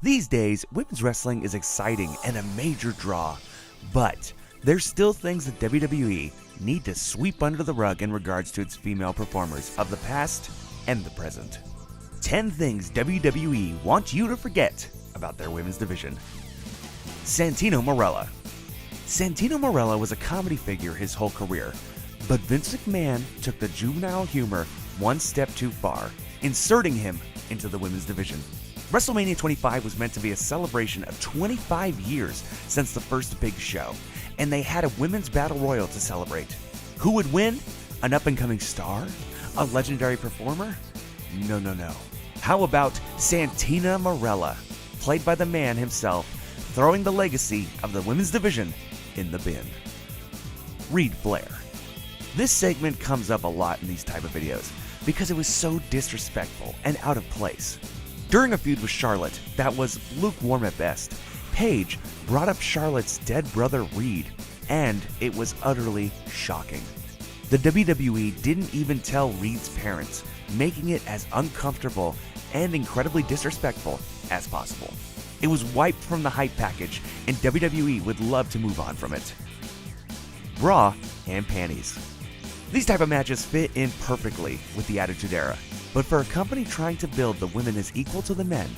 These days, women's wrestling is exciting and a major draw, but there's still things that WWE need to sweep under the rug in regards to its female performers of the past and the present. 10 things WWE wants you to forget about their women's division. Santino Marella. Santino Marella was a comedy figure his whole career, but Vince McMahon took the juvenile humor one step too far, inserting him into the women's division. WrestleMania 25 was meant to be a celebration of 25 years since the first big show, and they had a women's battle royal to celebrate. Who would win? An up-and-coming star? A legendary performer? No. How about Santina Marella, played by the man himself, throwing the legacy of the women's division in the bin? Reid Flair. This segment comes up a lot in these type of videos because it was so disrespectful and out of place. During a feud with Charlotte that was lukewarm at best, Paige brought up Charlotte's dead brother Reed, and it was utterly shocking. The WWE didn't even tell Reed's parents, making it as uncomfortable and incredibly disrespectful as possible. It was wiped from the hype package, and WWE would love to move on from it. Bra and panties. These type of matches fit in perfectly with the Attitude Era, but for a company trying to build the women as equal to the men,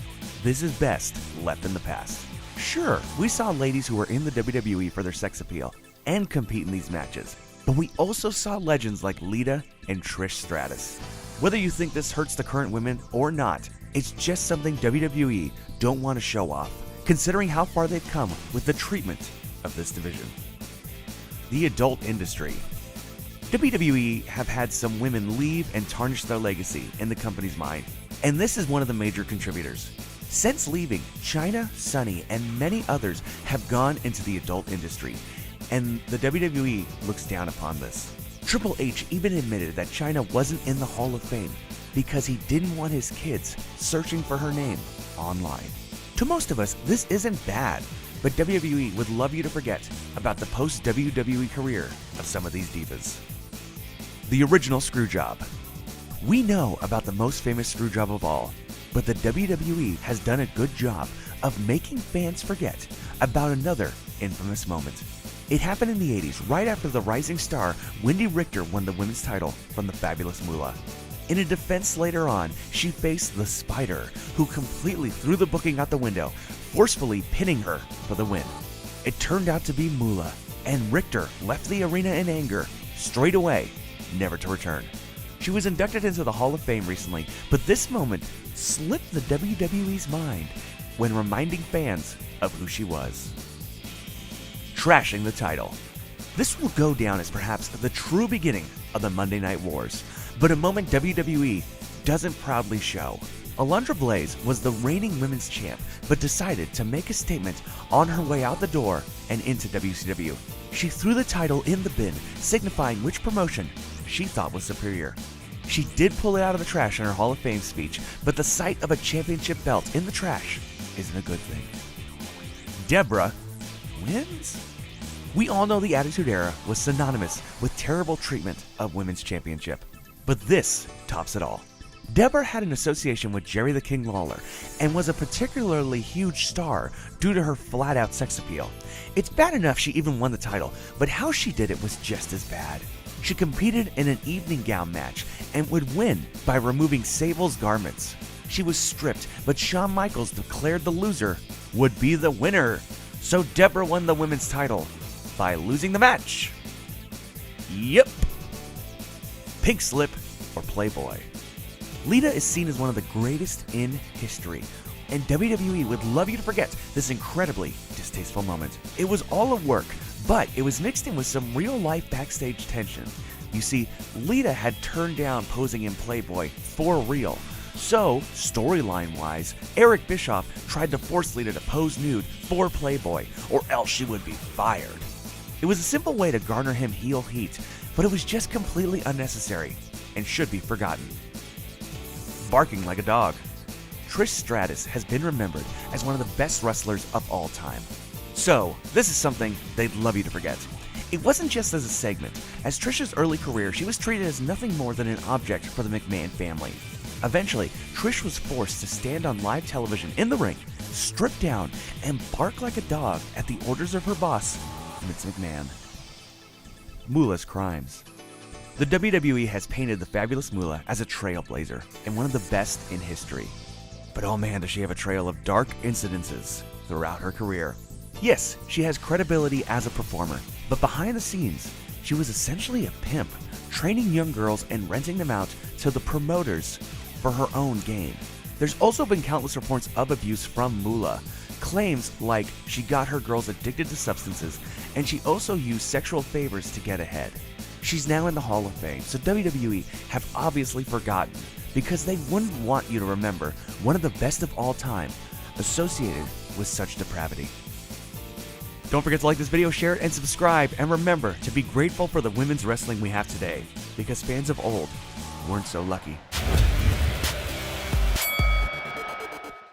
this is best left in the past. Sure, we saw ladies who were in the WWE for their sex appeal and compete in these matches, but we also saw legends like Lita and Trish Stratus. Whether you think this hurts the current women or not, it's just something WWE don't want to show off, considering how far they've come with the treatment of this division. The adult industry. WWE have had some women leave and tarnish their legacy in the company's mind, and this is one of the major contributors. Since leaving, Chyna, Sunny, and many others have gone into the adult industry, and the WWE looks down upon this. Triple H even admitted that Chyna wasn't in the Hall of Fame because he didn't want his kids searching for her name online. To most of us, this isn't bad, but WWE would love you to forget about the post-WWE career of some of these divas. The original Screwjob. We know about the most famous screwjob of all, but the WWE has done a good job of making fans forget about another infamous moment. It happened in the 80s, right after the rising star Wendy Richter won the women's title from the Fabulous Moolah. In a defense later on, she faced the Spider, who completely threw the booking out the window, forcefully pinning her for the win. It turned out to be Moolah, and Richter left the arena in anger, straight away, never to return. She was inducted into the Hall of Fame recently, but this moment slipped the WWE's mind when reminding fans of who she was. Trashing the title. This will go down as perhaps the true beginning of the Monday Night Wars, but a moment WWE doesn't proudly show. Alundra Blaze was the reigning women's champ, but decided to make a statement on her way out the door and into WCW. She threw the title in the bin, signifying which promotion she thought was superior. She did pull it out of the trash in her Hall of Fame speech, but the sight of a championship belt in the trash isn't a good thing. Deborah wins? We all know the Attitude Era was synonymous with terrible treatment of women's championship, but this tops it all. Deborah had an association with Jerry the King Lawler and was a particularly huge star due to her flat-out sex appeal. It's bad enough she even won the title, but how she did it was just as bad. She competed in an evening gown match and would win by removing Sable's garments. She was stripped, but Shawn Michaels declared the loser would be the winner. So Deborah won the women's title by losing the match. Yep. Pink slip or Playboy. Lita is seen as one of the greatest in history, and WWE would love you to forget this incredibly distasteful moment. It was all a work, but it was mixed in with some real-life backstage tension. You see, Lita had turned down posing in Playboy for real. So, storyline-wise, Eric Bischoff tried to force Lita to pose nude for Playboy, or else she would be fired. It was a simple way to garner him heel heat, but it was just completely unnecessary and should be forgotten. Barking like a dog. Trish Stratus has been remembered as one of the best wrestlers of all time. So, this is something they'd love you to forget. It wasn't just as a segment. As Trish's early career, she was treated as nothing more than an object for the McMahon family. Eventually, Trish was forced to stand on live television in the ring strip down, and bark like a dog at the orders of her boss, Vince McMahon. Moolah's crimes. The WWE has painted the fabulous Moolah as a trailblazer and one of the best in history. But oh man, does she have a trail of dark incidences throughout her career. Yes, she has credibility as a performer, but behind the scenes, she was essentially a pimp, training young girls and renting them out to the promoters for her own gain. There's also been countless reports of abuse from Moolah, claims like she got her girls addicted to substances, and she also used sexual favors to get ahead. She's now in the Hall of Fame, so WWE have obviously forgotten, because they wouldn't want you to remember one of the best of all time associated with such depravity. Don't forget to like this video, share it, and subscribe, and remember to be grateful for the women's wrestling we have today, because fans of old weren't so lucky.